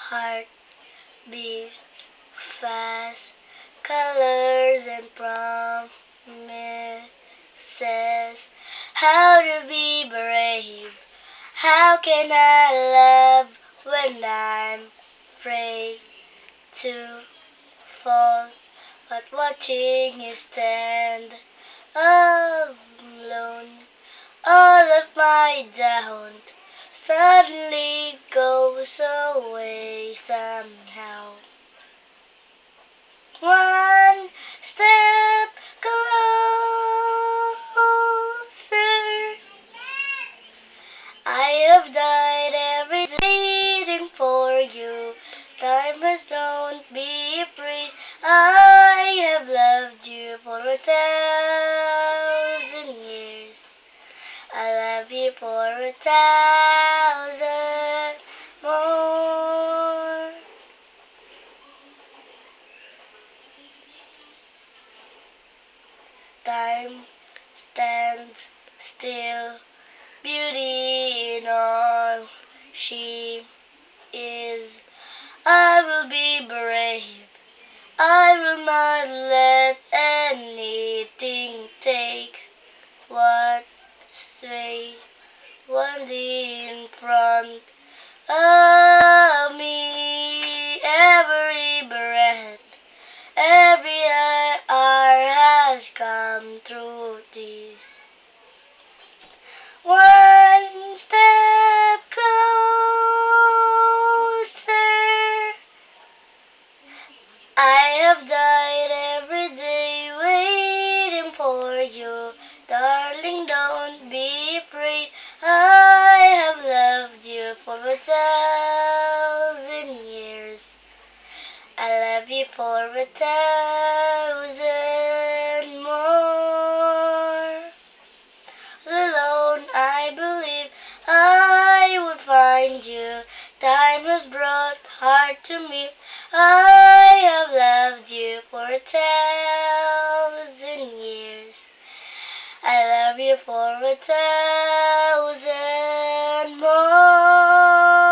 heart beats fast, colors and promises. How to be brave? How can I love when I'm afraid to fall? But watching you stand alone, all of my doubt suddenly goes away somehow. One step closer. I have died every day waiting for you. Time has grown, be free. I have loved you for 1,000 years. I love you for 1,000 more. Time stands still, beauty in all she is. I will be brave. I will not let anything take what's way one day in front of me. Every breath, every hour has come through this. One step closer. I have died every day waiting for you. Darling, don't be afraid. I have loved you for 1,000 years. I love you for 1,000 more. Alone, I believe I would find you. Time has brought heart to me. I have loved you for 1,000 years. I love you for 1,000 more.